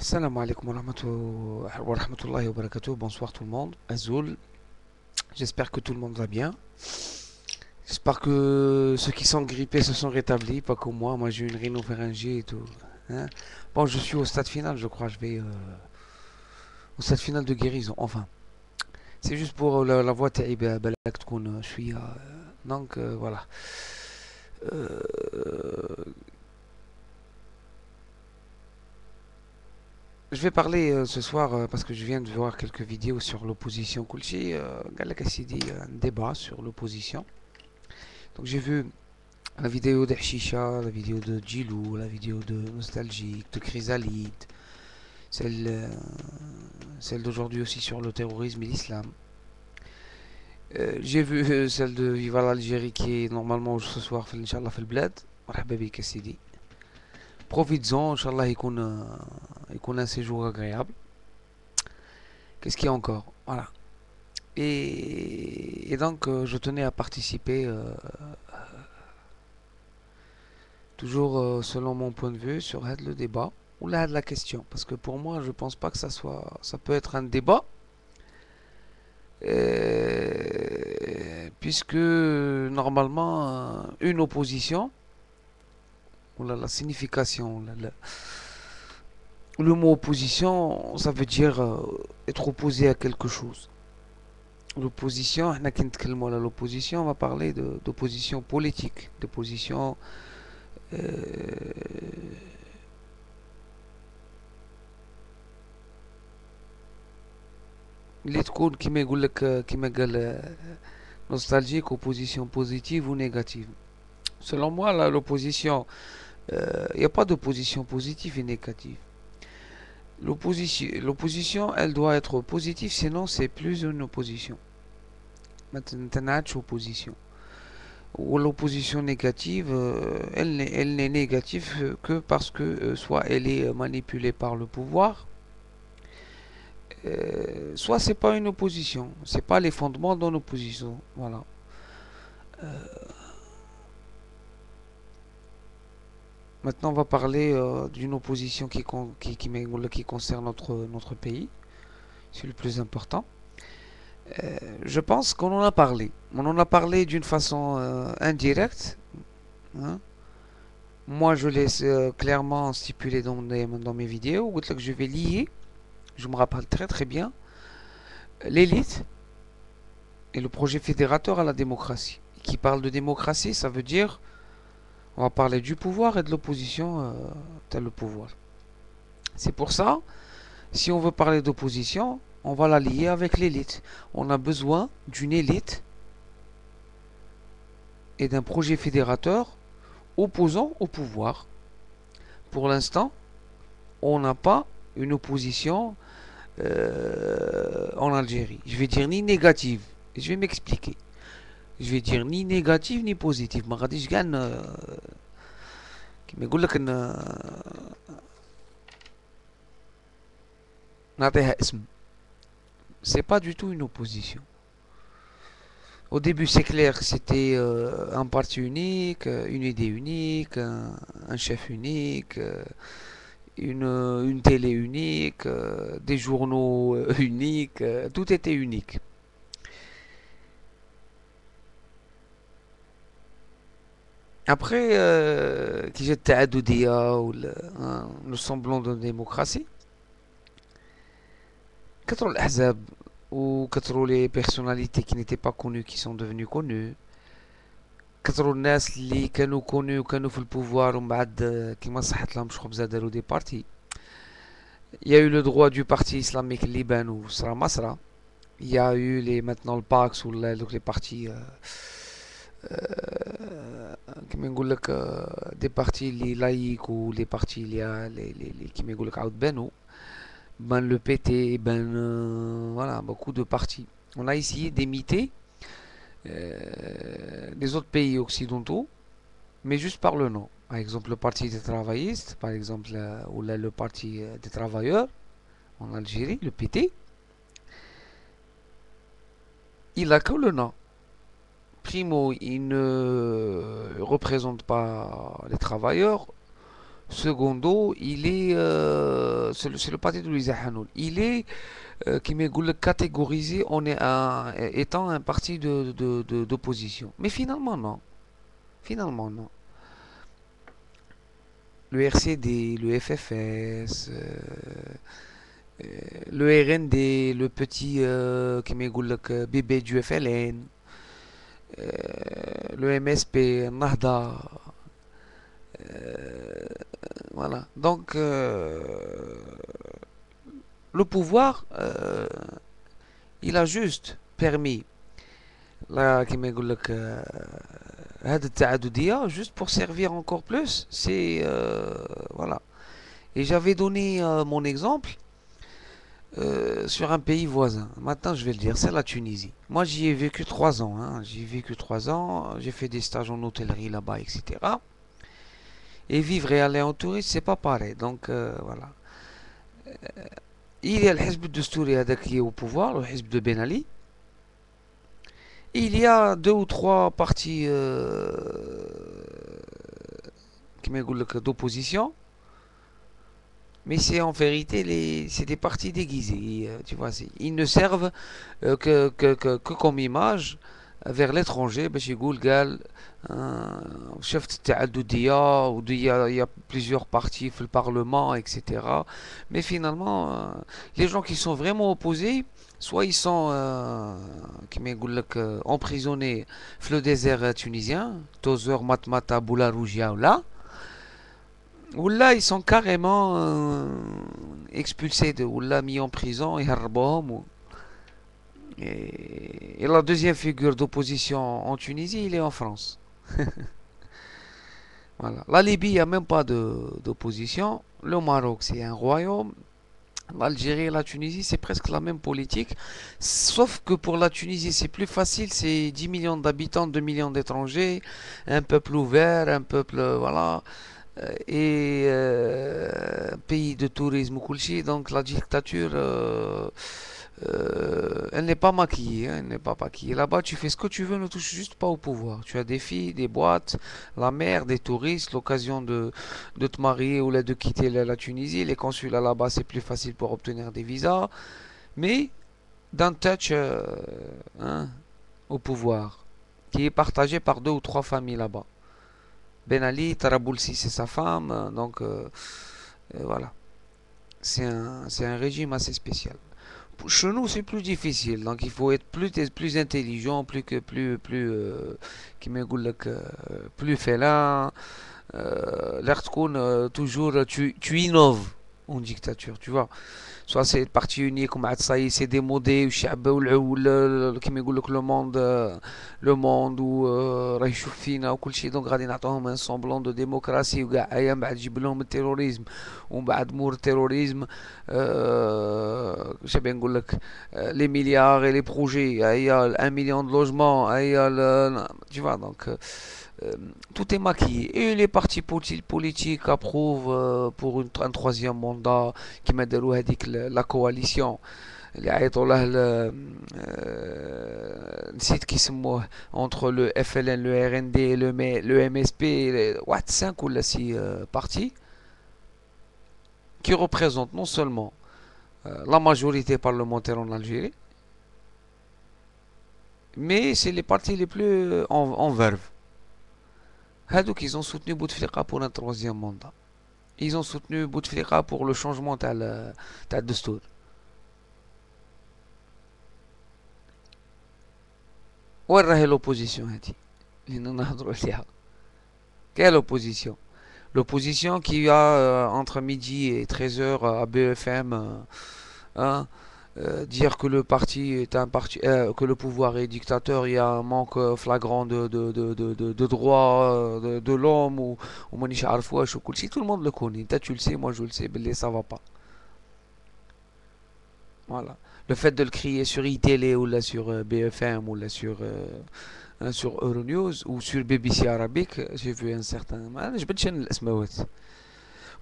Assalamu alaikum wa rahmatullahi wa barakatuh. Bonsoir tout le monde. Azul, j'espère que tout le monde va bien. J'espère que ceux qui sont grippés se sont rétablis, pas comme moi. Moi, j'ai une rhinopharyngite et tout. Hein. Bon, je suis au stade final, je crois. Je vais au stade final de guérison. Enfin, c'est juste pour la voix taïb balak تكون شوية. Donc, voilà. Euh, je vais parler ce soir parce que je viens de voir quelques vidéos sur l'opposition. Kulchi, قال لك سيدي un débat sur l'opposition. Donc j'ai vu la vidéo d'Hashisha, la vidéo de Djilou, la vidéo de Nostalgique, de Chrysalide, celle, celle d'aujourd'hui aussi sur le terrorisme et l'islam. J'ai vu celle de Viva l'Algérie qui est normalement ce soir, Inch'Allah, في البلاد. مرحبا بك سيدي. Profites-en, Inch'Allah, يكون un séjour agréable. Qu'est-ce qu'il y a encore? Voilà. Et donc, je tenais à participer toujours selon mon point de vue sur le débat ou là la question parce que pour moi je pense pas que ça peut être un débat puisque normalement une opposition ou la signification le mot opposition ça veut dire être opposé à quelque chose. L'opposition, l'opposition, on va parler d'opposition politique, d'opposition euh, اللي تكون كيما يقول لك كيما قال nostalgique, opposition positive ou négative. Selon moi, là, l'opposition, il n'y a pas d'opposition positive et négative. L'opposition, elle doit être positive, sinon c'est plus une opposition. Maintenant, opposition. Ou l'opposition négative, elle n'est négative que parce que soit elle est manipulée par le pouvoir, soit c'est pas une opposition, c'est pas les fondements d'une opposition. Voilà. Maintenant, on va parler d'une opposition qui concerne notre pays. C'est le plus important. Je pense qu'on en a parlé. On en a parlé d'une façon indirecte. Hein. Moi, je laisse clairement stipuler dans mes vidéos. Que je vais lier, je me rappelle très très bien, l'élite et le projet fédérateur à la démocratie. Qui parle de démocratie, ça veut dire on va parler du pouvoir et de l'opposition tel le pouvoir. C'est pour ça, si on veut parler d'opposition, on va la lier avec l'élite. On a besoin d'une élite et d'un projet fédérateur opposant au pouvoir. Pour l'instant, on n'a pas une opposition en Algérie. Je vais dire ni négative. Je vais m'expliquer. Je vais dire ni négative ni positive. ما غاديش كاع كيما يقول لك نعطيها اسم. C'est pas du tout une opposition. Au début, c'est clair que c'était un parti unique, une idée unique, un chef unique, une télé unique, des journaux uniques, tout était unique. Après, qui j'étais à Doudia ou le semblant de démocratie, كثروا الأحزاب وكثروا les personnalités qui n'étaient pas connues qui sont devenues connues. كثروا الناس اللي كانوا كوني وكانوا في البوفوار ومن بعد كيما صحت لهم خبزة داروا دي بارتي. Il y a eu le droit du parti islamique Liban ou Sra Masra. Il y a eu maintenant le PAX ou les partis كيما نقول لك des partis اللي laïcs ou les partis اللي كيما يقول لك عاود بانوا. Ben le PT, voilà, beaucoup de partis. On a essayé d'imiter les autres pays occidentaux, mais juste par le nom. Par exemple, le Parti des travaillistes, par exemple, ou là, le Parti des travailleurs en Algérie, le PT, il a que le nom. Primo, il ne représente pas les travailleurs. Secondo, c'est le parti de Louisa Hanoul. Il est, qui m'est catégorisé étant un parti d'opposition. Mais finalement, non. Finalement, non. Le RCD, le FFS, le RND, le petit qui m'est bébé du FLN, le MSP, Nahda, voilà. Donc, le pouvoir, il a juste permis كما يقول لك هذا التعددية juste pour servir encore plus. C'est voilà. Et j'avais donné mon exemple sur un pays voisin. Maintenant, je vais le dire, c'est la Tunisie. Moi, j'y ai vécu 3 ans. Hein. J'y ai vécu 3 ans. J'ai fait des stages en hôtellerie là-bas, etc. Et vivre et aller en tourisme, c'est pas pareil. Donc voilà. Il y a le Hizb Dostouri qui est au pouvoir, le Hizb de Ben Ali. Il y a 2 ou 3 partis d'opposition, mais c'est en vérité c'est des partis déguisés. Tu vois, ils ne servent que comme image vers l'étranger. باش يقول قال شفت التعددية il y a plusieurs partis في le Parlement, etc. Mais finalement, les gens qui sont vraiment opposés, soit ils sont emprisonnés dans le désert tunisien, Tozer, Matmata, Boularoujia ou là ils sont carrément expulsés ou là mis en prison et et la deuxième figure d'opposition en Tunisie, il est en France. Voilà. La Libye, il n'y a même pas d'opposition. Le Maroc, c'est un royaume. L'Algérie et la Tunisie, c'est presque la même politique. Sauf que pour la Tunisie, c'est plus facile. C'est 10 millions d'habitants, 2 millions d'étrangers. Un peuple ouvert, un peuple, voilà. Et pays de tourisme ou Kulchi. Donc la dictature, elle n'est pas maquillée, hein, elle n'est pas maquillée. Là-bas, tu fais ce que tu veux, ne touche juste pas au pouvoir. Tu as des filles, des boîtes, la mer, des touristes, l'occasion de te marier ou là, de quitter la Tunisie. Les consulats là-bas, c'est plus facile pour obtenir des visas. Mais d'un touch hein, au pouvoir, qui est partagé par 2 ou 3 familles là-bas. Ben Ali, Taraboulsi, c'est sa femme. Donc voilà, c'est un régime assez spécial. Chez nous, c'est plus difficile. Donc, il faut être plus intelligent, qui me dit plus félin. L'air toujours, tu innoves en dictature, tu vois. Soit c'est le parti unique, comme ça y est, c'est démodé, كيما يقول لك le monde où راه يشوف فينا وكل شيء دونك غادي نعطوهم un semblant de démocratie وكاع ايام بعد تجيب لهم التيروريزم ومن بعد مور التيروريزم شنو نقول لك les milliards et les projets هيا 1 million de logements هيا tu vois donc tout est maquillé. Et les partis politiques approuvent pour un troisième mandat qui m'a déroulé la coalition. اللي عيطوا له نسيت كي يسموه entre le FLN, le RND, le MSP, واحد 5 ولا 6 partis qui représentent non seulement la majorité parlementaire en Algérie, mais c'est les partis les plus en verve. هادوك ils ont soutenu Bouteflika pour un troisième mandat. Ils ont soutenu Bouteflika pour le changement تاع الدستور. وين راهي l'opposition هادي اللي نهضروا عليها؟ Quelle opposition? L'opposition qui a entre midi et 13h à BFM hein, dire que le parti est un parti que le pouvoir est dictateur, il y a un manque flagrant de droits de l'homme ou مانيش عارف واش وكل شيء tout le monde le connaît. Toi tu le sais, moi je le sais, mais ça va pas. Voilà. Le fait de le crier sur iTélé ou là sur BFM ou là sur Euronews ou sur BBC Arabique, j'ai vu un certain. Je peux te chaîne الاسماوات.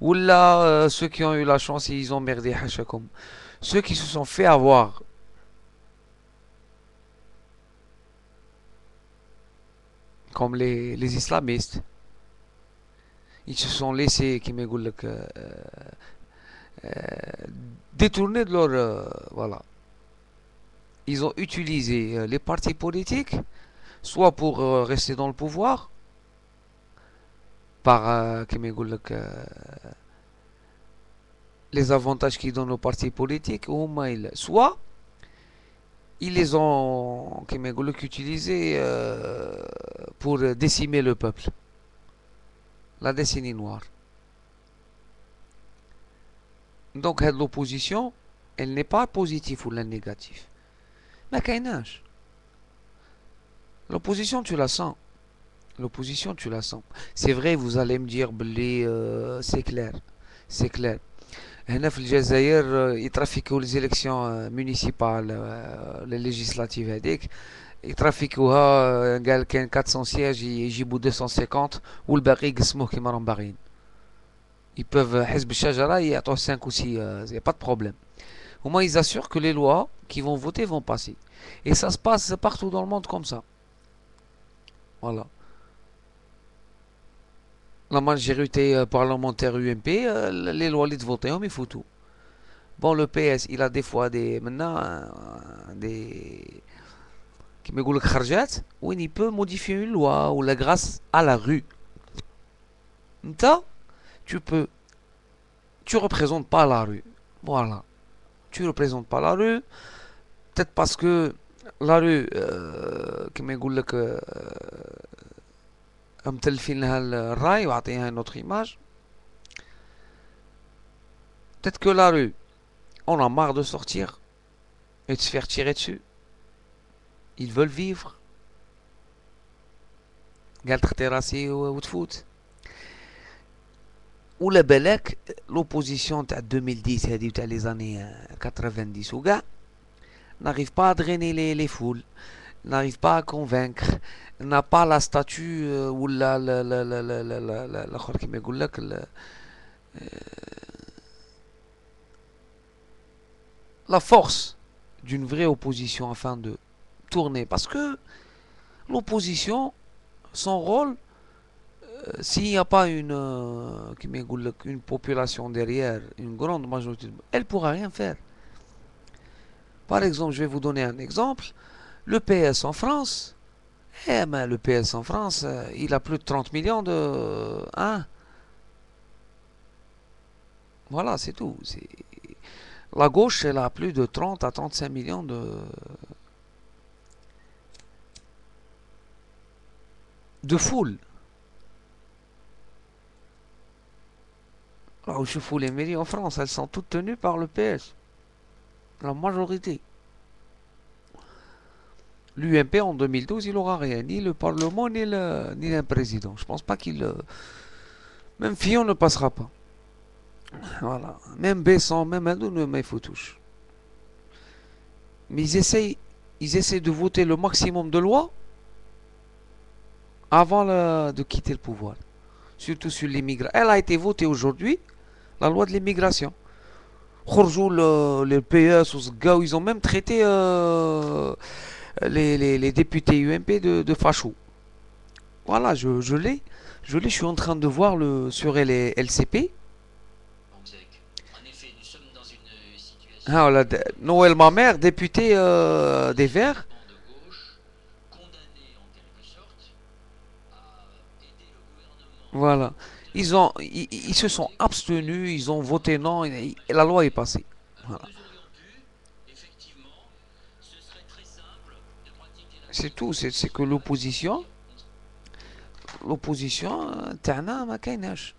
Ou là, ceux qui ont eu la chance, ils ont merdé حاشاكم. Ceux qui se sont fait avoir, comme les islamistes, Ils se sont laissés, qui détourner de leur, voilà. Ils ont utilisé les partis politiques, soit pour rester dans le pouvoir, par les avantages qu'ils donnent aux partis politiques, ou soit ils les ont utilisés pour décimer le peuple. La décennie noire. Donc l'opposition, elle n'est pas positive ou la négative. Mais كايناش. L'opposition, tu la sens. L'opposition, tu la sens. C'est vrai, vous allez me dire, c'est clair. C'est clair. هنا في الجزائر يترافيكوا les élections municipales les législatives هذيك يترافيكوها قال كاين 400 سياج يجيبوا 250 والباقي يقسموه كيما راهم باغيين. Ils peuvent حزب الشجرة يعطوه 5 ou 6 y a pas de problème. Au moins ils assurent que les lois qui vont voter vont passer. Et ça se passe partout dans le monde comme ça. Voilà. La majorité parlementaire UMP, les lois les votent, mais il faut tout. Bon, le PS, il a des fois maintenant, des, qui me goulent kharjat, où il peut modifier une loi, ou la grâce à la rue. Nta, tu représentes pas la rue. Voilà. Tu représentes pas la rue, peut-être parce que la rue, qui me goulent que, متلفين لها الراي وعطيها une autre image. Peut-être que la rue, on a marre de sortir et de se faire tirer dessus. Ils veulent vivre. قال تختراسي وتفوت. ولا بالك l'opposition تاع 2010 هذه تاع les années 90 وكاع n'arrive pas à drainer les foules, n'arrive pas à convaincre, n'a pas la statue ou l'autre كيما يقول لك la force d'une vraie opposition afin de tourner. Parce que l'opposition, son rôle, s'il n'y a pas une population derrière, une grande majorité, elle ne pourra rien faire. Par exemple, je vais vous donner un exemple. Le PS en France, le PS en France, il a plus de 30 millions de... Hein. Voilà, c'est tout. La gauche, elle a plus de 30 à 35 millions de foule. Là où je fous les mairies en France, elles sont toutes tenues par le PS. La majorité. L'UMP en 2012, il n'aura rien. Ni le Parlement, ni un président. Je pense pas qu'il... Même Fillon ne passera pas. Voilà. Même Besson, même Adou, mais il faut touche. Mais ils essayent de voter le maximum de lois avant de quitter le pouvoir. Surtout sur l'immigration. Elle a été votée aujourd'hui, la loi de l'immigration. Les PS, ils ont même traité les députés UMP de fachos. Voilà, je l'ai. Je suis en train de voir sur les LCP. Ah, voilà, Noël Mamère, député des Verts. Voilà. Ils se sont abstenus, ils ont voté non, et la loi est passée. Voilà. C'est tout, c'est que l'opposition, تاعنا ما كايناش.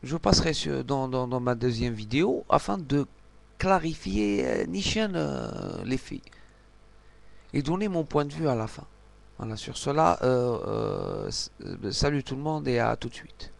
Je passerai dans ma deuxième vidéo afin de clarifier les faits et donner mon point de vue à la fin. Voilà, sur cela, salut tout le monde et à tout de suite.